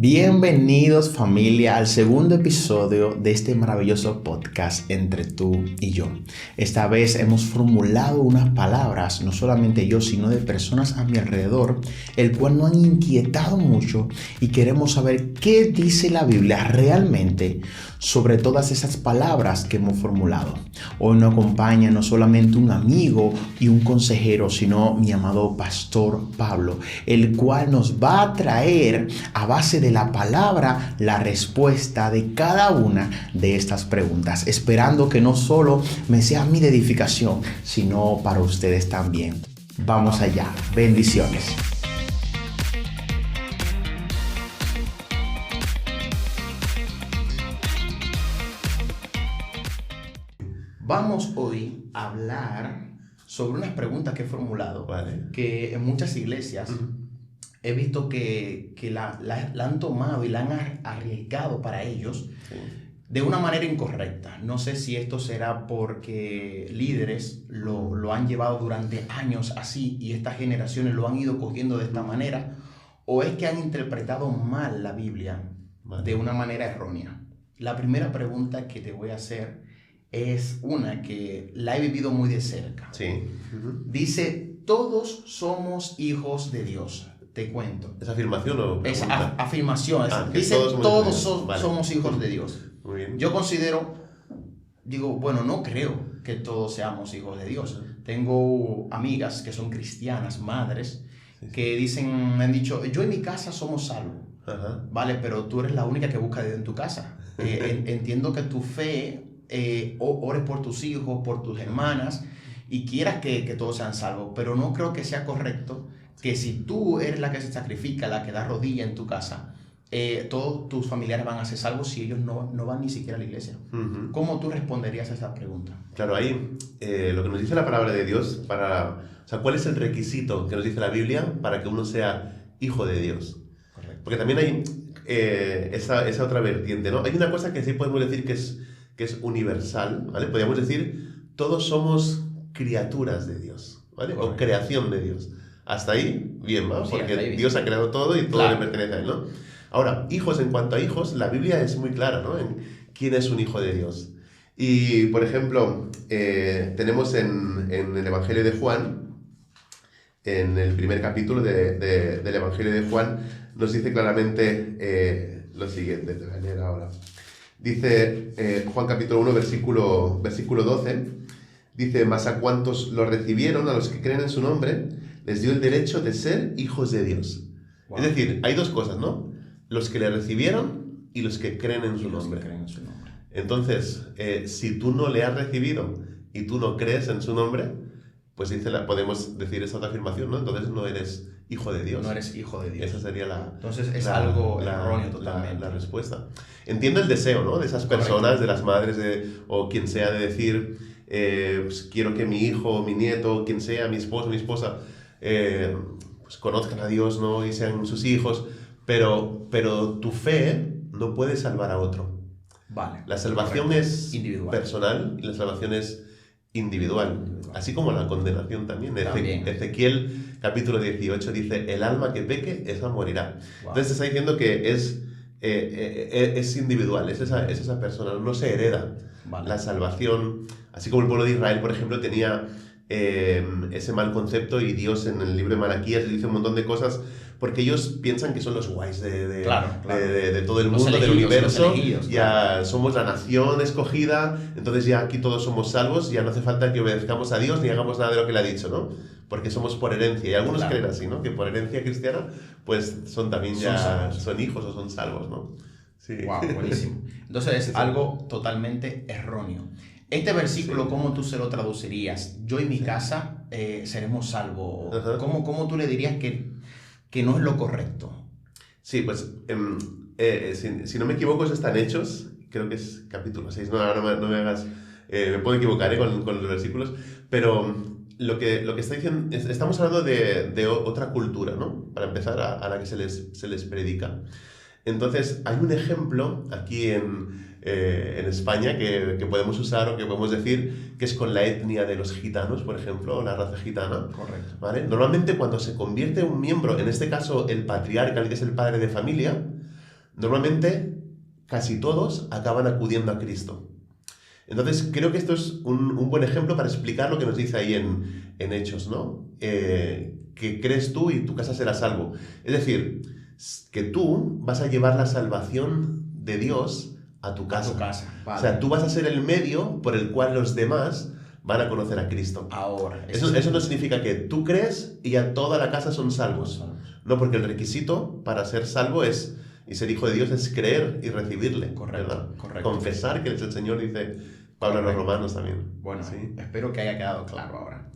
Bienvenidos familia al segundo episodio de este maravilloso podcast entre tú y yo. Esta vez hemos formulado unas palabras, no solamente yo, sino de personas a mi alrededor, el cual nos han inquietado mucho y queremos saber qué dice la Biblia realmente sobre todas esas palabras que hemos formulado. Hoy nos acompaña no solamente un amigo y un consejero, sino mi amado Pastor Pablo, el cual nos va a traer a base de la palabra la respuesta de cada una de estas preguntas, esperando que no solo me sea a mí de edificación, sino para ustedes también. Vamos allá, bendiciones. Vamos hoy a hablar sobre unas preguntas que he formulado, que en muchas iglesias he visto que la han tomado y la han arriesgado para ellos de una manera incorrecta. No sé si esto será porque líderes lo han llevado durante años así y estas generaciones lo han ido cogiendo de esta manera, o es que han interpretado mal la Biblia de una manera errónea. La primera pregunta que te voy a hacer es una que la he vivido muy de cerca. Dice, todos somos hijos de Dios. Te cuento. ¿Es afirmación o pregunta? Es afirmación. Dice, todos somos hijos de Dios. Muy bien. Yo digo, bueno, no creo que todos seamos hijos de Dios. Tengo amigas que son cristianas, madres, que me han dicho, yo en mi casa somos salvos. Vale, pero tú eres la única que busca a Dios en tu casa. Entiendo que tu fe, ores por tus hijos, por tus hermanas, y quieras que todos sean salvos, pero no creo que sea correcto que si tú eres la que se sacrifica, la que da rodilla en tu casa, todos tus familiares van a ser salvos si ellos no van ni siquiera a la iglesia. ¿Cómo tú responderías a esa pregunta? Claro, ahí lo que nos dice la palabra de Dios, ¿cuál es el requisito que nos dice la Biblia para que uno sea hijo de Dios? Correcto. Porque también hay esa otra vertiente, ¿no? Hay una cosa que sí podemos decir que es universal, ¿vale? Podríamos decir, todos somos criaturas de Dios, ¿vale? O creación de Dios. Hasta ahí, bien, ¿no? Porque Dios ha creado todo y todo le pertenece a Él, ¿no? Ahora, hijos, en cuanto a hijos, la Biblia es muy clara, ¿no? En quién es un hijo de Dios. Y, por ejemplo, tenemos en el Evangelio de Juan, en el primer capítulo del Evangelio de Juan, nos dice claramente lo siguiente, te voy a leer ahora. Dice Juan capítulo 1, versículo 12, dice, mas a cuantos lo recibieron, a los que creen en su nombre, les dio el derecho de ser hijos de Dios. Wow. Es decir, hay dos cosas, ¿no? Los que le recibieron y los que creen en su nombre. Entonces, si tú no le has recibido y tú no crees en su nombre, pues podemos decir esa otra afirmación, ¿no? Entonces no eres hijo de Dios. No eres hijo de Dios. Esa sería Entonces es algo erróneo totalmente. La respuesta. Entiendo el deseo, ¿no? De esas personas, de las madres o quien sea, de decir, pues quiero que mi hijo, mi nieto, quien sea, mi esposo, mi esposa, pues conozcan a Dios, ¿no? Y sean sus hijos, pero tu fe no puede salvar a otro. Vale. La salvación es individual, personal, y la salvación es individual. Así como la condenación también. Ezequiel capítulo 18 dice, el alma que peque, esa morirá. Wow. Entonces está diciendo que es individual, es esa persona, no se hereda. Vale. La salvación, así como el pueblo de Israel, por ejemplo, tenía ese mal concepto, y Dios en el libro de Malaquías dice un montón de cosas porque ellos piensan que son los guays de todo el mundo, del universo. Ya somos la nación escogida, entonces ya aquí todos somos salvos, ya no hace falta que obedezcamos a Dios ni hagamos nada de lo que le ha dicho, ¿no? Porque somos por herencia, y algunos creen así, ¿no? Que por herencia cristiana pues son hijos o son salvos, ¿no? Sí. Wow, buenísimo. Entonces es algo totalmente erróneo. Este versículo, ¿cómo tú se lo traducirías? Yo y mi casa seremos salvos. ¿Cómo tú le dirías que no es lo correcto? Sí, pues si no me equivoco, eso está en Hechos, creo que es capítulo 6, ahora no me hagas, me puedo equivocar con los versículos, pero lo que está diciendo, estamos hablando de otra cultura, ¿no? Para empezar, a la que se les predica. Entonces, hay un ejemplo aquí en España que podemos usar o que podemos decir que es con la etnia de los gitanos, por ejemplo, o la raza gitana. Correcto. ¿Vale? Normalmente cuando se convierte un miembro, en este caso el patriarca, el que es el padre de familia, normalmente casi todos acaban acudiendo a Cristo. Entonces, creo que esto es un buen ejemplo para explicar lo que nos dice ahí en Hechos, ¿no? Que crees tú y tu casa será salvo. Es decir, que tú vas a llevar la salvación de Dios a tu casa. Vale. O sea, tú vas a ser el medio por el cual los demás van a conocer a Cristo. Ahora. Eso no significa que tú crees y ya toda la casa son salvos. No, porque el requisito para ser salvo es, y ser hijo de Dios, es creer y recibirle. Correcto. Confesar que eres el Señor, dice Pablo a los Romanos también. Bueno, ¿sí? Espero que haya quedado claro ahora.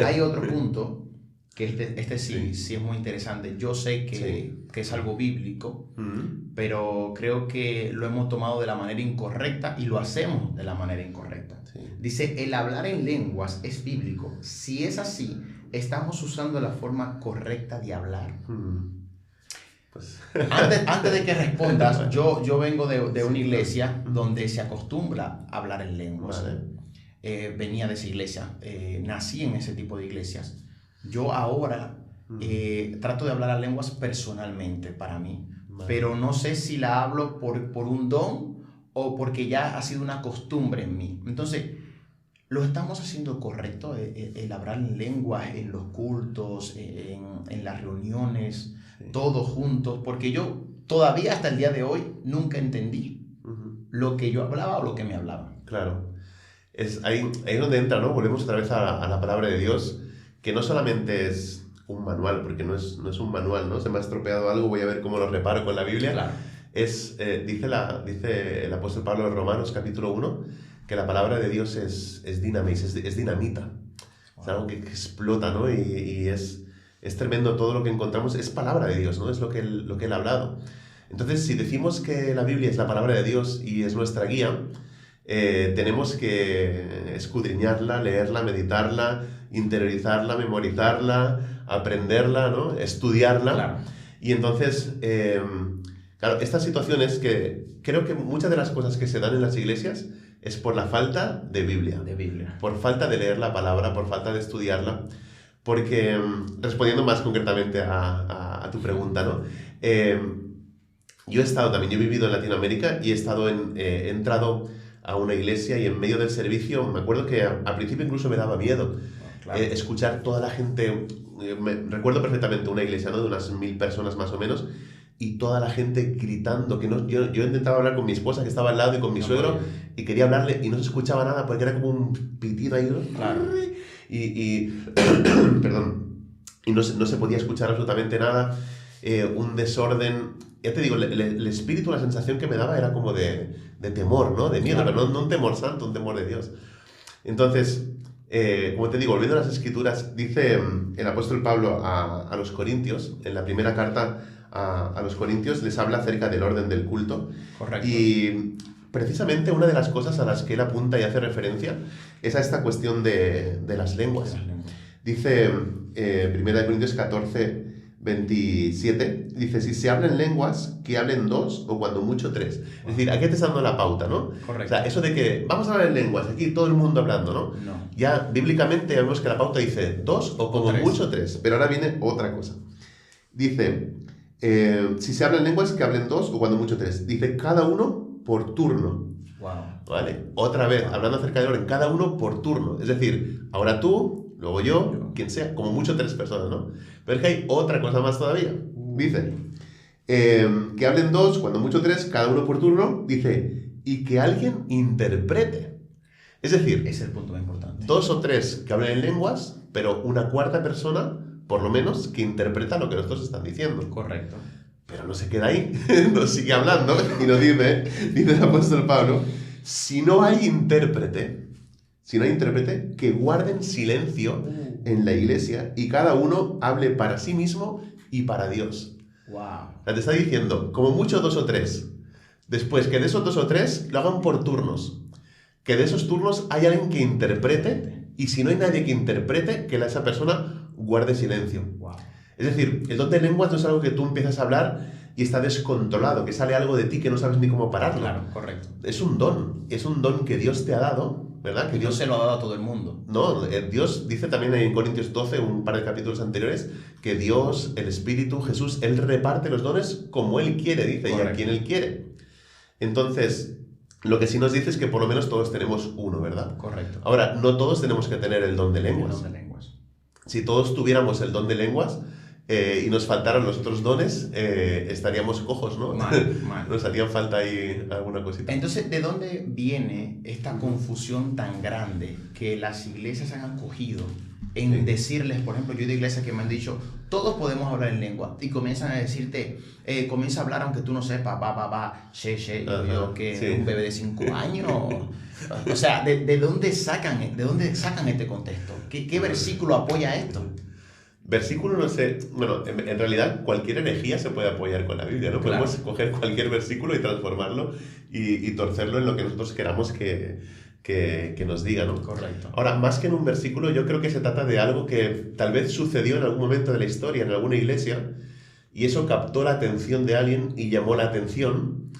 hay otro punto que este sí es muy interesante. Yo sé que es algo bíblico, pero creo que lo hemos tomado de la manera incorrecta y lo hacemos de la manera incorrecta. Sí. Dice, el hablar en lenguas es bíblico. Si es así, ¿estamos usando la forma correcta de hablar? Pues... Antes de que respondas, yo vengo de una iglesia donde se acostumbra a hablar en lenguas. Vale. Venía de esa iglesia, nací en ese tipo de iglesias. Yo ahora trato de hablar a lenguas personalmente para mí, pero no sé si la hablo por un don o porque ya ha sido una costumbre en mí. Entonces, ¿lo estamos haciendo correcto el hablar en lenguas en los cultos, en las reuniones, todos juntos? Porque yo todavía hasta el día de hoy nunca entendí lo que yo hablaba o lo que me hablaban. Claro. Es ahí donde entra, ¿no? Volvemos otra vez a la palabra de Dios, que no solamente es un manual, porque no es un manual, ¿no? Se me ha estropeado algo, voy a ver cómo lo reparo con la Biblia. Claro. Dice el apóstol Pablo en Romanos capítulo 1 que la palabra de Dios es dinamita. Wow. Es algo que explota, ¿no? Y es tremendo todo lo que encontramos. Es palabra de Dios, ¿no? Es lo que él ha hablado. Entonces, si decimos que la Biblia es la palabra de Dios y es nuestra guía, tenemos que escudriñarla, leerla, meditarla, interiorizarla, memorizarla, aprenderla, ¿no? Estudiarla. Claro. Y entonces, claro, estas situaciones que creo que muchas de las cosas que se dan en las iglesias es por la falta de Biblia. Por falta de leer la palabra, por falta de estudiarla. Porque, respondiendo más concretamente a tu pregunta, ¿no? Yo he vivido en Latinoamérica y he entrado a una iglesia y en medio del servicio, me acuerdo que al principio incluso me daba miedo escuchar toda la gente. Recuerdo perfectamente una iglesia, ¿no? De unas 1000 personas más o menos, y toda la gente gritando, que no, yo intentaba hablar con mi esposa que estaba al lado y con mi suegro, y quería hablarle y no se escuchaba nada porque era como un pitido ahí, ¿no? Claro. Perdón, y no se podía escuchar absolutamente nada, un desorden. Ya te digo, el espíritu, la sensación que me daba era como de temor, ¿no? De miedo, pero no un temor santo, un temor de Dios. Entonces, como te digo, volviendo a las Escrituras, dice el apóstol Pablo a los Corintios, en la primera carta a los Corintios, les habla acerca del orden del culto. Correcto. Y precisamente una de las cosas a las que él apunta y hace referencia es a esta cuestión de las lenguas. Dice 1 Corintios 14, 27, dice, si se hablan lenguas, que hablen 2 o cuando mucho 3. Es decir, aquí te está dando la pauta, ¿no? Correcto. O sea, eso de que vamos a hablar en lenguas, aquí todo el mundo hablando, ¿no? No. Ya bíblicamente ya vemos que la pauta dice 2 o como mucho 3, pero ahora viene otra cosa. Dice, si se hablan lenguas, que hablen 2 o cuando mucho 3. Dice, cada uno por turno. Wow. ¿Vale? Otra vez, hablando acerca del orden, cada uno por turno. Es decir, ahora tú, luego yo, quien sea, como mucho 3 personas, ¿no? Pero es que hay otra cosa más todavía. Dice, que hablen 2, cuando mucho 3, cada uno por turno. Dice, y que alguien interprete. Es decir, es el punto más importante. 2 o 3 que hablen en lenguas, pero una cuarta persona, por lo menos, que interpreta lo que los dos están diciendo. Correcto. Pero no se queda ahí, nos sigue hablando y nos dice el apóstol Pablo, si no hay intérprete, que guarden silencio en la iglesia y cada uno hable para sí mismo y para Dios. Wow. O sea, te está diciendo, como mucho 2 o 3. Después, que de esos 2 o 3 lo hagan por turnos. Que de esos turnos hay alguien que interprete, y si no hay nadie que interprete, que esa persona guarde silencio. Wow. Es decir, el don de lenguas no es algo que tú empiezas a hablar y está descontrolado, que sale algo de ti que no sabes ni cómo pararlo. Claro, correcto. Es un don que Dios te ha dado, ¿verdad? Que Dios se lo ha dado a todo el mundo. No, Dios dice también en Corintios 12, un par de capítulos anteriores, que Dios, el Espíritu, Jesús, Él reparte los dones como Él quiere, dice, correcto, y a quien Él quiere. Entonces, lo que sí nos dice es que por lo menos todos tenemos uno, ¿verdad? Correcto. Ahora, no todos tenemos que tener el don de lenguas. El don de lenguas. Si todos tuviéramos el don de lenguas y nos faltaran los otros dones, estaríamos cojos, ¿no? Mal. Nos harían falta ahí alguna cosita. Entonces, ¿de dónde viene esta confusión tan grande que las iglesias han cogido en decirles, por ejemplo, yo he de iglesias que me han dicho, todos podemos hablar en lengua, y comienzan a decirte, comienza a hablar aunque tú no sepas, yo que un bebé de 5 años, o sea, ¿de dónde sacan este contexto? ¿Qué versículo apoya esto? Versículo, no sé, bueno, en realidad cualquier herejía se puede apoyar con la Biblia, ¿no? Claro. Podemos coger cualquier versículo y transformarlo y torcerlo en lo que nosotros queramos que nos diga, ¿no? Correcto. Ahora, más que en un versículo, yo creo que se trata de algo que tal vez sucedió en algún momento de la historia, en alguna iglesia, y eso captó la atención de alguien y llamó la atención,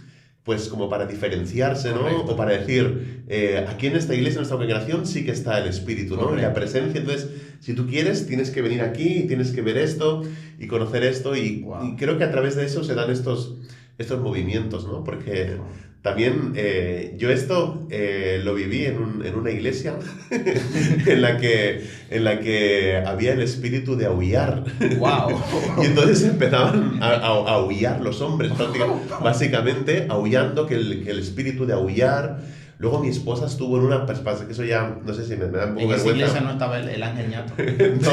pues como para diferenciarse, ¿no? Correcto. O para decir, aquí en esta iglesia, en nuestra congregación, sí que está el Espíritu, ¿no? Correcto. Y la presencia. Entonces, si tú quieres, tienes que venir aquí, tienes que ver esto y conocer esto, y creo que a través de eso se dan estos movimientos, ¿no? Porque también yo esto lo viví en una iglesia en la que había el espíritu de aullar. ¡Wow! Y entonces empezaban a aullar los hombres, básicamente aullando, que el espíritu de aullar. Luego mi esposa estuvo en una... Pues pasa que eso ya, no sé si me da un poco de vergüenza. En esa iglesia no estaba el ángel ñato. No.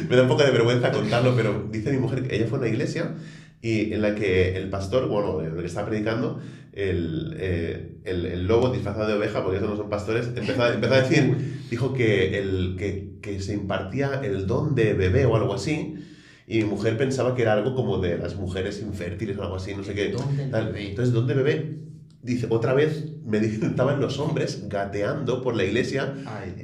Me da un poco de vergüenza contarlo, pero dice mi mujer que ella fue a una iglesia y en la que el pastor, bueno, el que estaba predicando, el lobo disfrazado de oveja, porque esos no son pastores, empezó a decir, dijo que se impartía el don de bebé o algo así, y mi mujer pensaba que era algo como de las mujeres infértiles o algo así, no sé qué. Entonces, ¿don de bebé? Dice, otra vez estaban los hombres gateando por la iglesia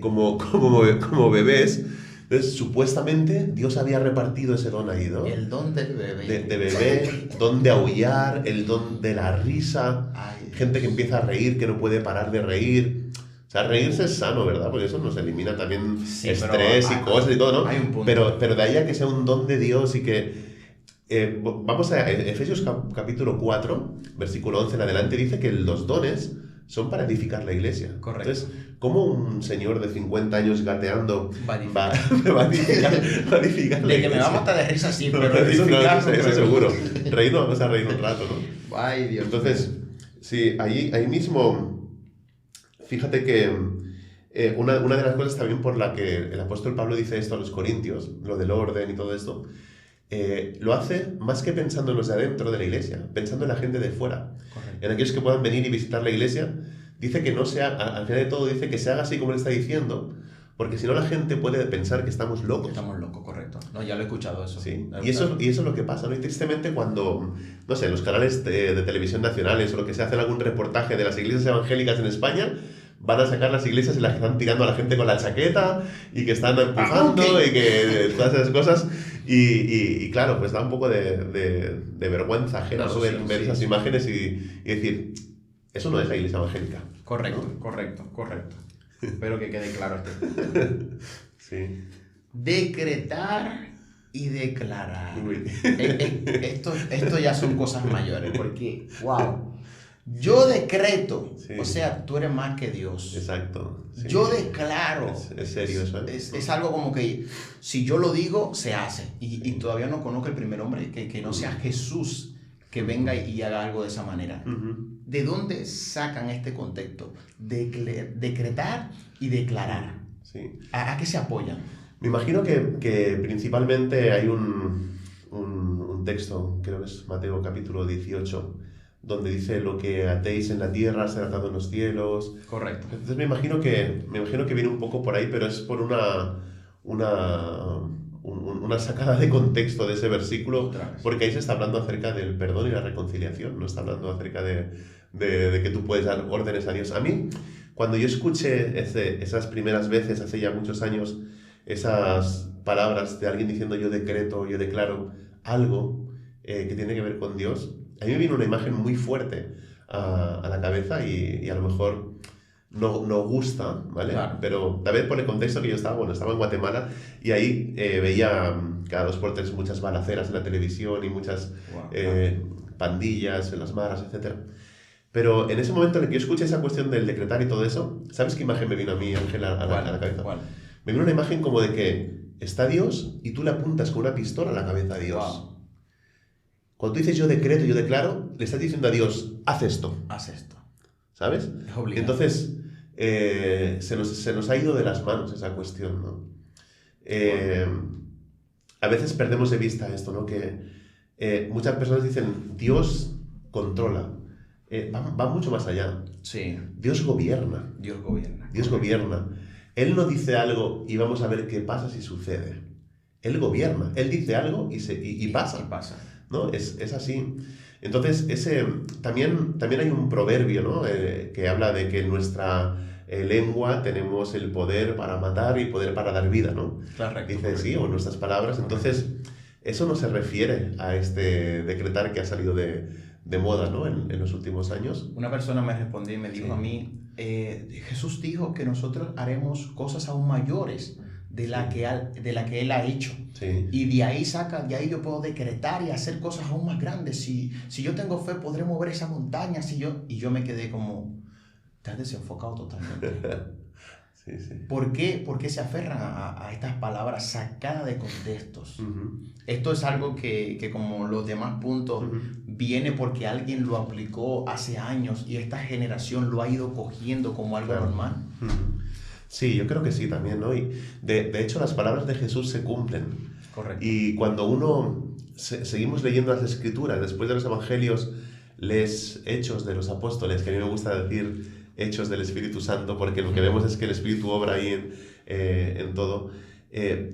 como bebés. Entonces, supuestamente, Dios había repartido ese don ahí, ¿no? El don del bebé. De bebé, don de aullar, el don de la risa. Gente que empieza a reír, que no puede parar de reír. O sea, reírse es sano, ¿verdad? Porque eso nos elimina también estrés y cosas y todo, ¿no? Hay un punto. Pero de ahí a que sea un don de Dios y que... vamos a Efesios capítulo 4, versículo 11 en adelante, dice que los dones son para edificar la iglesia. Correcto. Entonces, ¿cómo un señor de 50 años gateando va a edificar la iglesia? De que me vamos a matar de risa, sí, pero eso seguro. Reírnos, vamos a reír un rato, ¿no? Ay, Dios. Entonces, sí, ahí mismo, fíjate que una de las cosas también por la que el apóstol Pablo dice esto a los corintios, lo del orden y todo esto, lo hace más que pensando en los de adentro de la iglesia, pensando en la gente de fuera. Correcto. En aquellos que puedan venir y visitar la iglesia. Dice que no sea, al final de todo dice que se haga así como le está diciendo, porque si no la gente puede pensar que estamos locos. Estamos locos, correcto. No, ya lo he escuchado eso. Sí. Y eso es lo que pasa, ¿no? Y tristemente cuando, no sé, los canales de televisión nacionales o lo que se hacen algún reportaje de las iglesias evangélicas en España, van a sacar las iglesias en las que están tirando a la gente con la chaqueta y que están empujando y que todas esas cosas. Y claro, pues da un poco de vergüenza ajena, ¿no? Ver esas imágenes y decir, eso no es la iglesia evangélica. Correcto, ¿no? correcto. Espero que quede claro esto. Sí. Decretar y declarar. Esto ya son cosas mayores, porque, wow. Yo decreto, o sea, tú eres más que Dios. Exacto. Sí. Yo declaro. Es serio eso, ¿eh? Es algo como que si yo lo digo, se hace. Y todavía no conozco el primer hombre que no sea Jesús que venga y haga algo de esa manera. ¿De dónde sacan este contexto? Decretar y declarar. Sí. ¿A qué se apoyan? Me imagino que principalmente hay un texto, creo que es Mateo capítulo 18, donde dice lo que atéis en la tierra será atado en los cielos. Correcto. Entonces me imagino que viene un poco por ahí, pero es por una sacada de contexto de ese versículo, porque ahí se está hablando acerca del perdón y la reconciliación, no está hablando acerca de que tú puedes dar órdenes a Dios. A mí, cuando yo escuché esas primeras veces, hace ya muchos años, esas palabras de alguien diciendo yo decreto, yo declaro algo, que tiene que ver con Dios, a mí me viene una imagen muy fuerte a la cabeza y a lo mejor no gusta, ¿vale? Claro. Pero también por el contexto que yo estaba en Guatemala y ahí veía cada 2 por 3 muchas balaceras en la televisión y muchas pandillas en las maras, etc. Pero en ese momento en el que yo escuché esa cuestión del decretar y todo eso, ¿sabes qué imagen me vino a mí, Ángel, a la cabeza? ¿Cuál? Me vino una imagen como de que está Dios y tú le apuntas con una pistola a la cabeza a Dios. Wow. Cuando tú dices yo decreto, yo declaro, le estás diciendo a Dios, haz esto. Haz esto. ¿Sabes? Es obligado. Entonces, se nos ha ido de las manos esa cuestión, ¿no? A veces perdemos de vista esto, ¿no? Que muchas personas dicen, Dios controla. Va mucho más allá. Sí. Dios gobierna. Dios gobierna. Dios gobierna. Él no dice algo y vamos a ver qué pasa si sucede. Él gobierna. Él dice algo y pasa. Y pasa. ¿No? Es así. Entonces, también hay un proverbio, ¿no? Que habla de que en nuestra lengua tenemos el poder para matar y poder para dar vida, ¿no? Correcto. Dice, sí, o nuestras palabras. Entonces, eso no se refiere a este decretar que ha salido de moda, ¿no? En los últimos años. Una persona me respondió y me dijo a mí, Jesús dijo que nosotros haremos cosas aún mayores de la que Él ha hecho. Sí. Y de ahí yo puedo decretar y hacer cosas aún más grandes. Si yo tengo fe, podré mover esa montaña. Y yo me quedé como, te has desenfocado totalmente. Sí, sí. ¿Por qué se aferran a estas palabras sacadas de contextos? Uh-huh. Esto es algo que como los demás puntos, viene porque alguien lo aplicó hace años y esta generación lo ha ido cogiendo como algo normal. Uh-huh. Sí, yo creo que sí también, ¿no? Y de hecho las palabras de Jesús se cumplen. Correcto. Y cuando seguimos leyendo las Escrituras, después de los Evangelios, lees Hechos de los Apóstoles, que a mí me gusta decir Hechos del Espíritu Santo, porque lo que vemos es que el Espíritu obra ahí en todo.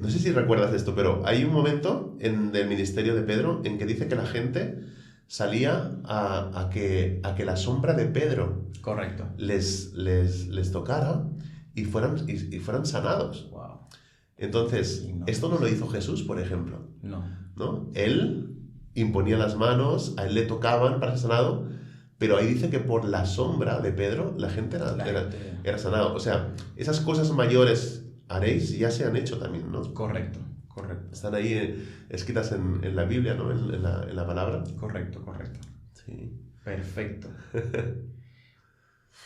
No sé si recuerdas esto, pero hay un momento en el ministerio de Pedro en que dice que la gente salía a que la sombra de Pedro Correcto. les tocara y fueran sanados. Wow. Entonces, esto no lo hizo Jesús, por ejemplo. No. Él imponía las manos, a él le tocaban para ser sanado, pero ahí dice que por la sombra de Pedro la gente era sanado. O sea, esas cosas mayores haréis ya se han hecho también, ¿no? Correcto. Están ahí escritas en la Biblia, ¿no? En la palabra. Correcto. Sí. Perfecto.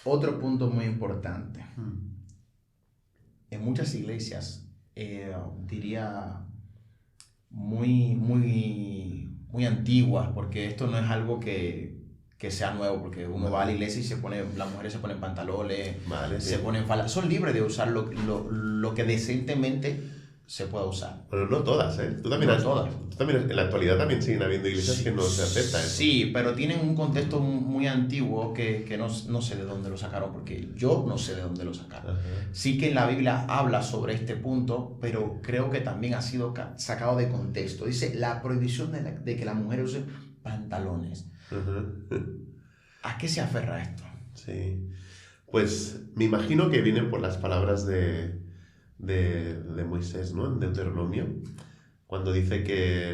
Otro punto muy importante. En muchas iglesias, diría muy antiguas, porque esto no es algo que sea nuevo, porque uno va a la iglesia y las mujeres se ponen pantalones, se ponen faldas, son libres de usar lo que decentemente se pueda usar. Pero no todas, ¿eh? Tú también en la actualidad también siguen habiendo iglesias que no se aceptan eso. Sí, pero tienen un contexto muy antiguo que no sé de dónde lo sacaron, porque yo no sé de dónde lo sacaron. Uh-huh. Sí que en la Biblia habla sobre este punto, pero creo que también ha sido sacado de contexto. Dice la prohibición de que las mujeres usen pantalones. Uh-huh. ¿A qué se aferra esto? Sí, pues me imagino que vienen por las palabras de Moisés, ¿no? En Deuteronomio, cuando dice que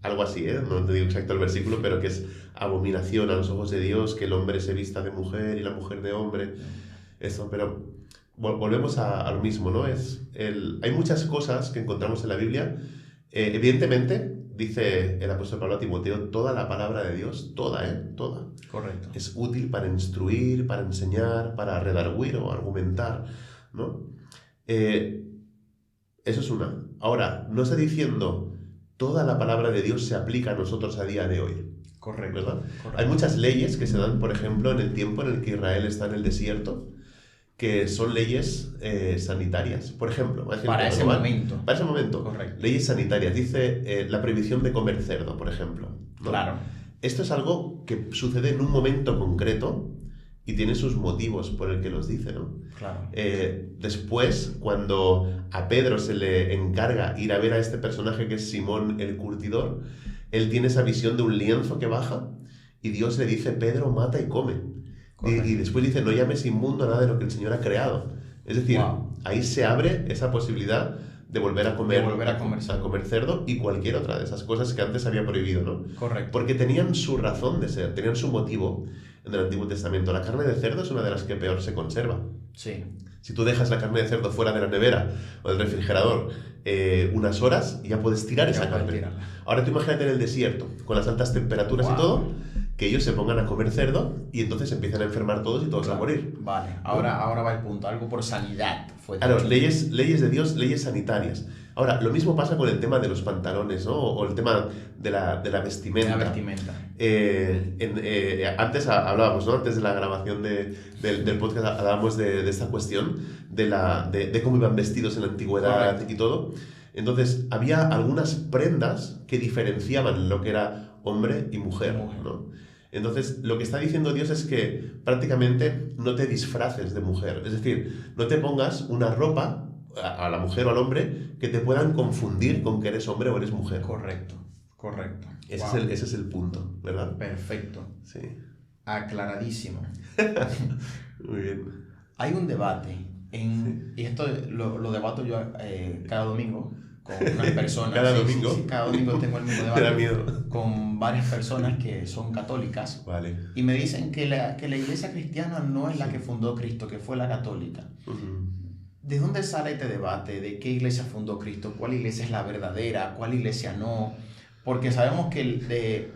algo así, no te digo exacto el versículo, pero que es abominación a los ojos de Dios que el hombre se vista de mujer y la mujer de hombre. Eso, pero volvemos a lo mismo, ¿no? Hay muchas cosas que encontramos en la Biblia. Evidentemente, dice el apóstol Pablo a Timoteo, toda la palabra de Dios, toda. Correcto. Es útil para instruir, para enseñar, para redarguir o argumentar, ¿no? Eso es una. Ahora, no está diciendo toda la palabra de Dios se aplica a nosotros a día de hoy. Correcto. ¿Verdad? Correcto. Hay muchas leyes que se dan, por ejemplo, en el tiempo en el que Israel está en el desierto, que son leyes sanitarias. Por ejemplo, para ese momento. Para ese momento. Correcto. Leyes sanitarias. Dice la prohibición de comer cerdo, por ejemplo, ¿no? Claro. Esto es algo que sucede en un momento concreto y tiene sus motivos por el que los dice, ¿no? Claro. Después, cuando a Pedro se le encarga ir a ver a este personaje que es Simón el curtidor, él tiene esa visión de un lienzo que baja y Dios le dice, Pedro, mata y come. Y después dice, no llames inmundo a nada de lo que el Señor ha creado. Es decir, ahí se abre esa posibilidad de volver a comer cerdo y cualquier otra de esas cosas que antes había prohibido, ¿no? Correcto. Porque tenían su razón de ser, tenían su motivo en el Antiguo Testamento. La carne de cerdo es una de las que peor se conserva. Sí. Si tú dejas la carne de cerdo fuera de la nevera o del refrigerador unas horas, ya puedes tirar esa carne. Ahora tú imagínate en el desierto, con las altas temperaturas y todo, que ellos se pongan a comer cerdo y entonces empiezan a enfermar todos y todos a morir. Vale, ahora va el punto, algo por sanidad. Claro, leyes de Dios, leyes sanitarias. Ahora, lo mismo pasa con el tema de los pantalones, ¿no? O el tema de la vestimenta. Antes hablábamos, ¿no? Antes de la grabación del podcast hablábamos de esta cuestión, de cómo iban vestidos en la antigüedad. Correcto. Y todo. Entonces, había algunas prendas que diferenciaban lo que era hombre y mujer, ¿no? Entonces, lo que está diciendo Dios es que prácticamente no te disfraces de mujer. Es decir, no te pongas una ropa a la mujer o al hombre que te puedan confundir con que eres hombre o eres mujer. Correcto. Ese es el punto, ¿verdad? Perfecto. Sí. Aclaradísimo. Muy bien. Hay un debate, y esto lo debato yo cada domingo con unas personas. ¿Cada domingo? Sí, cada domingo tengo el mismo debate. ¿Te da miedo? Con varias personas que son católicas. Vale. Y me dicen que la iglesia cristiana no es la que fundó Cristo, que fue la católica. Uh-huh. ¿De dónde sale este debate? ¿De qué iglesia fundó Cristo? ¿Cuál iglesia es la verdadera? ¿Cuál iglesia no? Porque sabemos que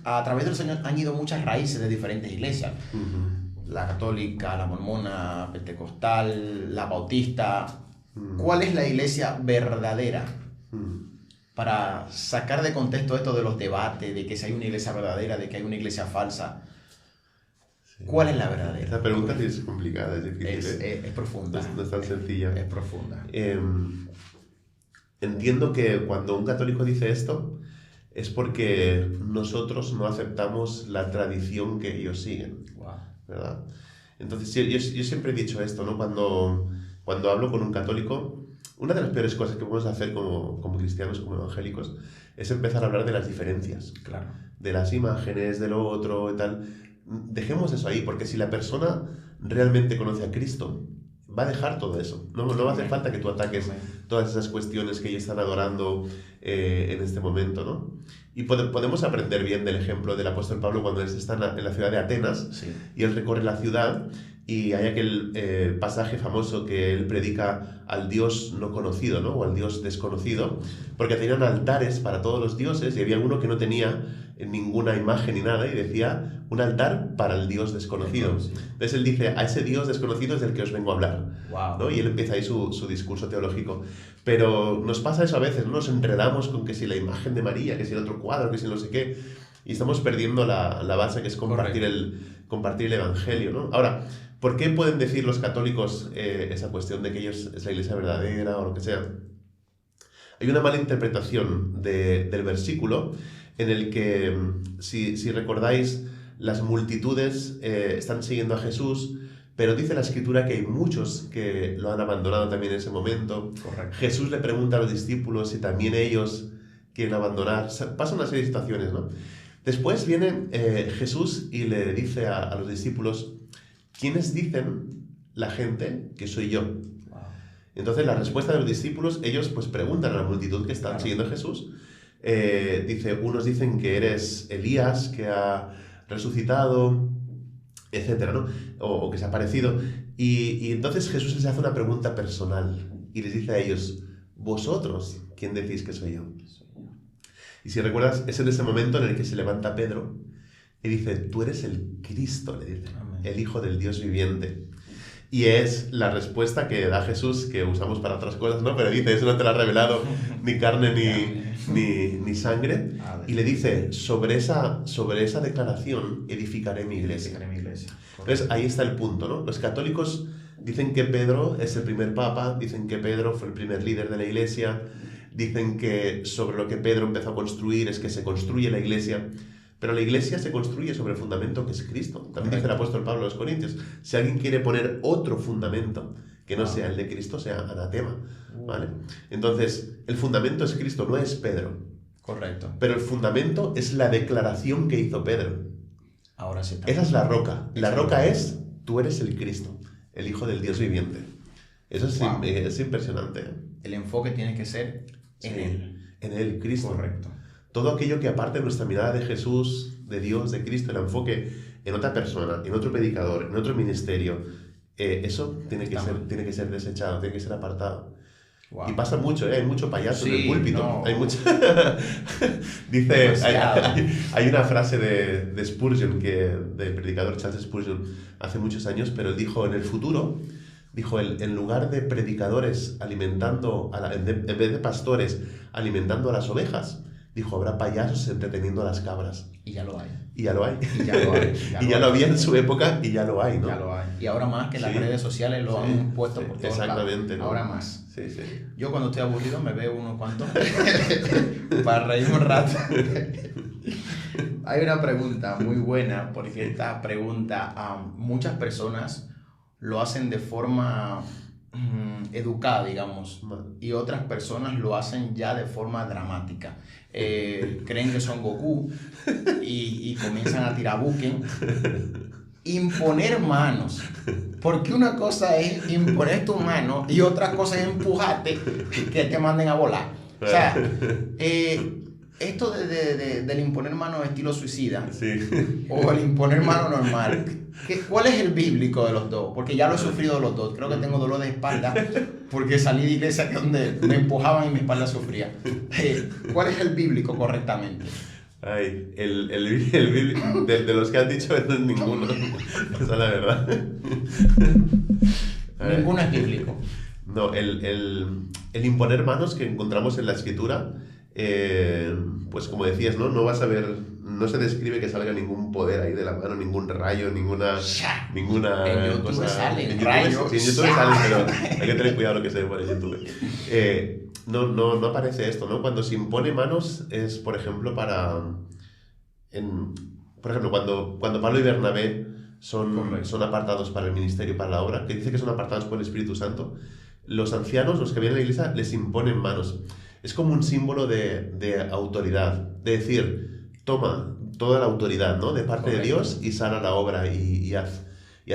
a través de los años han ido muchas raíces de diferentes iglesias. Uh-huh. La católica, la mormona, pentecostal, la bautista. Uh-huh. ¿Cuál es la iglesia verdadera? Uh-huh. Para sacar de contexto esto de los debates, de que si hay una iglesia verdadera, de que hay una iglesia falsa. ¿Cuál es la verdadera? Esta pregunta sí es complicada, es difícil. Es profunda. No es tan sencilla. Es profunda. Entiendo que cuando un católico dice esto es porque nosotros no aceptamos la tradición que ellos siguen. Wow. ¿Verdad? Entonces, yo siempre he dicho esto, ¿no? Cuando hablo con un católico, una de las peores cosas que podemos hacer como cristianos, como evangélicos, es empezar a hablar de las diferencias. Claro. De las imágenes, de lo otro y tal. Dejemos eso ahí, porque si la persona realmente conoce a Cristo, va a dejar todo eso. No va a hacer falta que tú ataques todas esas cuestiones que ellos están adorando en este momento, ¿no? Y podemos aprender bien del ejemplo del apóstol Pablo cuando él está en la ciudad de Atenas, sí. Y él recorre la ciudad y hay aquel pasaje famoso que él predica al Dios no conocido, ¿no? O al Dios desconocido, porque tenían altares para todos los dioses y había uno que no tenía ninguna imagen ni nada y decía un altar para el Dios desconocido. Sí. Entonces él dice, a ese Dios desconocido es del que os vengo a hablar. Wow. ¿No? Y él empieza ahí su discurso teológico. Pero nos pasa eso a veces, ¿no? Nos enredamos con que si la imagen de María, que si el otro cuadro, que si no sé qué, y estamos perdiendo la base que es compartir el evangelio, ¿no? Ahora, ¿por qué pueden decir los católicos esa cuestión de que ellos es la iglesia verdadera o lo que sea? Hay una mala interpretación del versículo en el que, si recordáis, las multitudes están siguiendo a Jesús, pero dice la Escritura que hay muchos que lo han abandonado también en ese momento. Correcto. Jesús le pregunta a los discípulos si también ellos quieren abandonar. Pasa una serie de situaciones, ¿no? Después viene Jesús y le dice a los discípulos, ¿quiénes dicen la gente que soy yo? Wow. Entonces la respuesta de los discípulos, ellos pues preguntan a la multitud que están siguiendo a Jesús. Dice, unos dicen que eres Elías, que ha resucitado, etcétera, ¿no? O que se ha aparecido. Y entonces Jesús les hace una pregunta personal y les dice a ellos, ¿vosotros quién decís que soy yo? Y si recuerdas, es en ese momento en el que se levanta Pedro y dice, tú eres el Cristo, le dice, amén, el Hijo del Dios viviente. Y es la respuesta que da Jesús, que usamos para otras cosas, ¿no? Pero dice, eso no te lo ha revelado ni carne ni sangre. Y le dice, sobre esa declaración edificaré mi iglesia. Entonces ahí está el punto, ¿no? Los católicos dicen que Pedro es el primer papa, dicen que Pedro fue el primer líder de la iglesia, dicen que sobre lo que Pedro empezó a construir es que se construye la iglesia. Pero la iglesia se construye sobre el fundamento que es Cristo. También dice el apóstol Pablo a los Corintios, si alguien quiere poner otro fundamento que no sea el de Cristo, sea anatema, ¿vale? Entonces, el fundamento es Cristo, no es Pedro. Correcto. Pero el fundamento es la declaración que hizo Pedro. Ahora sí. Esa es la roca. La roca es, tú eres el Cristo, el Hijo del Dios viviente. Eso es impresionante. El enfoque tiene que ser en Él. En Él, Cristo. Correcto. Todo aquello que aparte de nuestra mirada de Jesús, de Dios, de Cristo, el enfoque en otra persona, en otro predicador, en otro ministerio, eso tiene que ser desechado, tiene que ser apartado. Wow. Y pasa mucho, hay mucho payaso en el púlpito. No. Hay mucho... Dice, hay una frase de Spurgeon, del predicador Charles Spurgeon, hace muchos años, pero él dijo, en el futuro, en lugar de predicadores alimentando, en vez de pastores alimentando a las ovejas, dijo, habrá payasos entreteniendo a las cabras. Y ya lo hay. Y ya lo hay. Y ya lo hay. Y ya lo había en su época y ya lo hay, ¿no? Ya lo hay. Y ahora más que las redes sociales lo han puesto por todos exactamente, lados. ¿no? Ahora más. Sí. Yo cuando estoy aburrido me veo unos cuantos para reírme un rato. Hay una pregunta muy buena, porque esta pregunta muchas personas lo hacen de forma educada, digamos, y otras personas lo hacen ya de forma dramática. Creen que son Goku y comienzan a tirar buken. Imponer manos, porque una cosa es imponer tu mano y otra cosa es empujarte que te manden a volar. O sea, esto del imponer mano estilo suicida, o el imponer mano normal, ¿cuál es el bíblico de los dos? Porque ya lo he sufrido de los dos. Creo que tengo dolor de espalda porque salí de iglesia donde me empujaban y mi espalda sufría. ¿Cuál es el bíblico correctamente? Ay, de los que has dicho no es ninguno. Esa es la verdad. Ninguno es bíblico. No, el imponer manos que encontramos en la Escritura, pues como decías, ¿no? No vas a ver, no se describe que salga ningún poder ahí de la mano, ningún rayo, ninguna en YouTube cosa. Salen rayos. Sí, en YouTube salen, pero hay que tener cuidado lo que se ve por el YouTube. No aparece esto, ¿no? Cuando se impone manos es, por ejemplo, cuando Pablo y Bernabé son apartados para el ministerio, para la obra, que dice que son apartados por el Espíritu Santo, los ancianos, los que vienen a la iglesia, les imponen manos. Es como un símbolo de autoridad, de decir, toma toda la autoridad, ¿no? De parte de Dios y sal a la obra y haz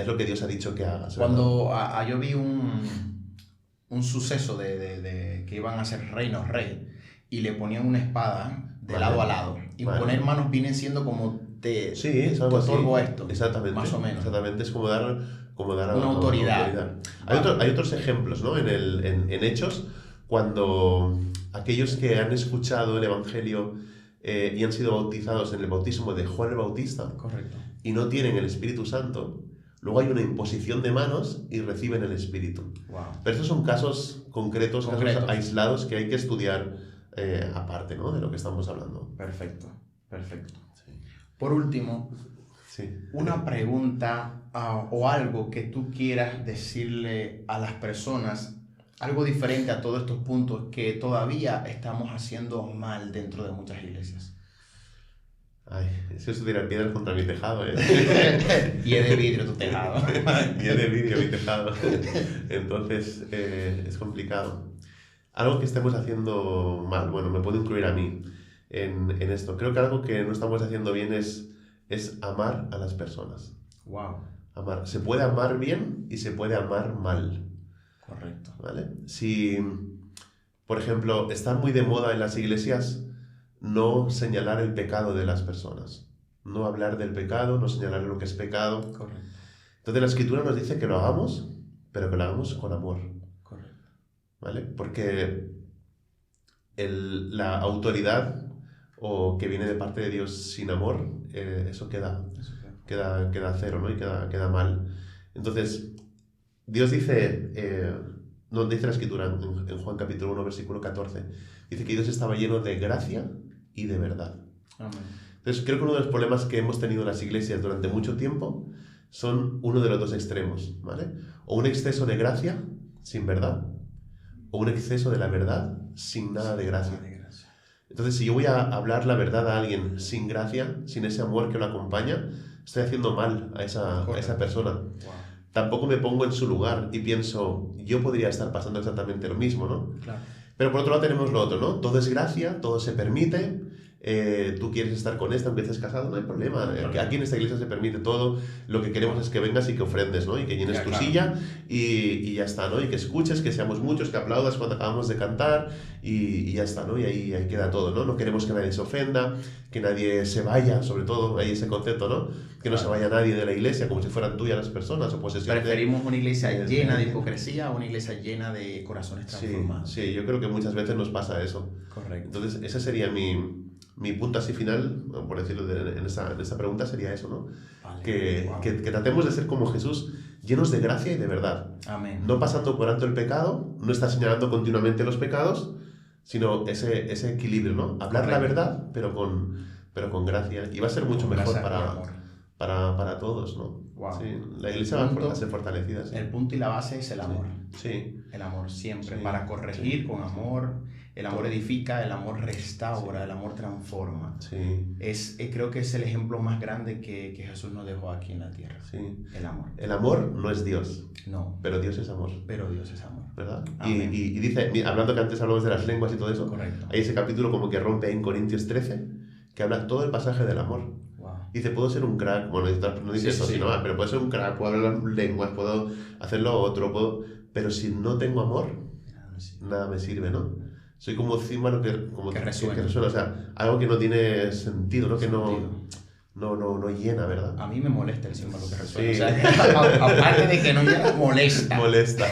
lo que Dios ha dicho que hagas. Cuando yo vi un suceso de que iban a ser reinos rey y le ponían una espada de lado a lado. Imponer manos viene siendo como es algo así. Esto. Exactamente. Más o menos. Exactamente, es como dar una autoridad. Hay otros ejemplos, ¿no? En Hechos, cuando aquellos que han escuchado el Evangelio y han sido bautizados en el bautismo de Juan el Bautista. Correcto. Y no tienen el Espíritu Santo, luego hay una imposición de manos y reciben el Espíritu. Wow. Pero estos son casos concretos. Casos aislados que hay que estudiar aparte, ¿no? De lo que estamos hablando. Perfecto. Sí. Por último, una pregunta o algo que tú quieras decirle a las personas, algo diferente a todos estos puntos que todavía estamos haciendo mal dentro de muchas iglesias. Ay, eso es tirar piedras contra mi tejado, Y es de vidrio tu tejado. Y es de vidrio mi tejado. Entonces, es complicado. Algo que estemos haciendo mal, bueno, me puedo incluir a mí en esto. Creo que algo que no estamos haciendo bien es amar a las personas. Wow. Amar. Se puede amar bien y se puede amar mal. Correcto. ¿Vale? Si, por ejemplo, está muy de moda en las iglesias no señalar el pecado de las personas. No hablar del pecado, no señalar lo que es pecado. Correcto. Entonces la Escritura nos dice que lo hagamos, pero que lo hagamos con amor. Correcto. ¿Vale? Porque la autoridad o que viene de parte de Dios sin amor, eso queda cero, ¿no? Y queda mal. Entonces, Dios dice, nos dice la Escritura en Juan capítulo 1, versículo 14, dice que Dios estaba lleno de gracia y de verdad. Amén. Entonces, creo que uno de los problemas que hemos tenido en las iglesias durante mucho tiempo son uno de los dos extremos, ¿vale? O un exceso de gracia sin verdad, o un exceso de la verdad sin nada de gracia. Entonces, si yo voy a hablar la verdad a alguien sin gracia, sin ese amor que lo acompaña, estoy haciendo mal a esa persona. Wow. Tampoco me pongo en su lugar y pienso, yo podría estar pasando exactamente lo mismo, ¿no? Claro. Pero por otro lado tenemos lo otro, ¿no? Todo es gracia, todo se permite, tú quieres estar con esta aunque estés casado, no hay problema. Aquí en esta iglesia se permite todo. Lo que queremos es que vengas y que ofrendes, ¿no? Y que llenes tu silla y ya está, ¿no? Y que escuches, que seamos muchos, que aplaudas cuando acabamos de cantar y ya está, ¿no? Y ahí queda todo, ¿no? No queremos que nadie se ofenda, que nadie se vaya, sobre todo, hay ese concepto, ¿no? Que no se vaya nadie de la iglesia como si fueran tuyas las personas o posesiones. Preferimos una iglesia llena de hipocresía a una iglesia llena de corazones transformados. Sí, yo creo que muchas veces nos pasa eso. Correcto. Entonces, ese sería mi punto así final, por decirlo en esta pregunta, sería eso, ¿no? Vale, que tratemos de ser como Jesús, llenos de gracia y de verdad. Amén. No pasando por alto el pecado, no estar señalando continuamente los pecados, sino ese equilibrio, ¿no? Hablar la verdad, pero con gracia. Y va a ser mucho mejor para todos, ¿no? Wow. Sí, la iglesia va a ser fortalecida. Sí. El punto y la base es el amor. Sí. El amor siempre. Sí. Para corregir con amor. El amor edifica, el amor restaura, el amor transforma. Sí. Creo que es el ejemplo más grande que Jesús nos dejó aquí en la tierra. Sí. El amor. El amor no es Dios. No. Pero Dios es amor. Pero Dios es amor. ¿Verdad? Y dice, hablando que antes hablamos de las lenguas y todo eso, correcto. Hay ese capítulo como que rompe en Corintios 13, que habla todo el pasaje del amor. Wow. Dice, puedo ser un crack, bueno, no dice eso, sino, pero puedo ser un crack, puedo hablar las lenguas, puedo hacer lo otro, pero si no tengo amor, nada me sirve, ¿no? Soy como címbalo que resuena, o sea, algo que no tiene sentido, ¿no? Que no llena, ¿verdad? A mí me molesta el címbalo que resuena. Sí. O sea, aparte de que no llena, molesta. Molesta.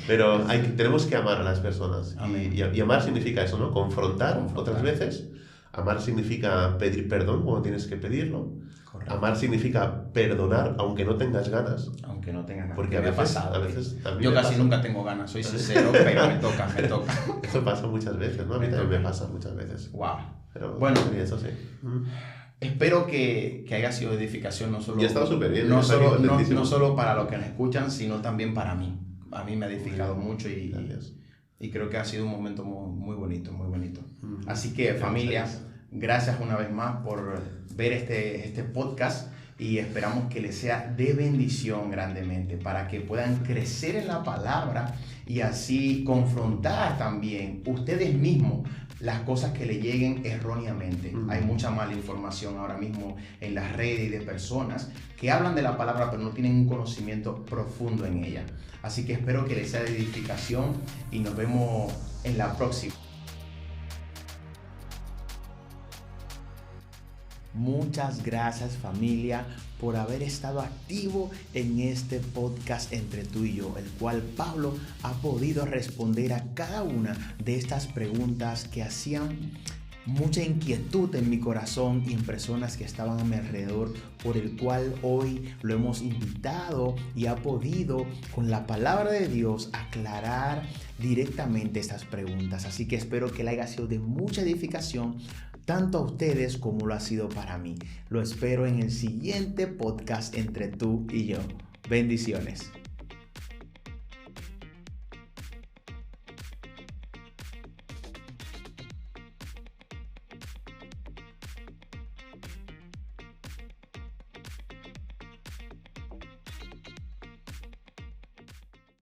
Pero tenemos que amar a las personas. Y amar significa eso, ¿no? Confrontar otras veces. Amar significa pedir perdón cuando tienes que pedirlo. Correcto. Amar significa perdonar aunque no tengas ganas. Aunque no tengas ganas. Porque a veces también yo casi nunca tengo ganas, soy sincero, pero me toca. Eso pasa muchas veces, ¿no? A mí también me pasa muchas veces. Wow. Pero bueno, eso sí. Espero que haya sido edificación, no solo, y ha estado súper bien, no solo para los que nos escuchan, sino también para mí. A mí me ha edificado mucho y creo que ha sido un momento muy bonito, muy bonito. Así que familia, gracias una vez más por ver este podcast y esperamos que les sea de bendición grandemente para que puedan crecer en la palabra y así confrontar también ustedes mismos las cosas que le lleguen erróneamente. Hay mucha mala información ahora mismo en las redes y de personas que hablan de la palabra pero no tienen un conocimiento profundo en ella. Así que espero que les sea de edificación y nos vemos en la próxima. Muchas gracias familia por haber estado activo en este podcast entre tú y yo, el cual Pablo ha podido responder a cada una de estas preguntas que hacían mucha inquietud en mi corazón y en personas que estaban a mi alrededor, por el cual hoy lo hemos invitado y ha podido con la palabra de Dios aclarar directamente estas preguntas. Así que espero que le haya sido de mucha edificación tanto a ustedes como lo ha sido para mí. Lo espero en el siguiente podcast entre tú y yo. Bendiciones.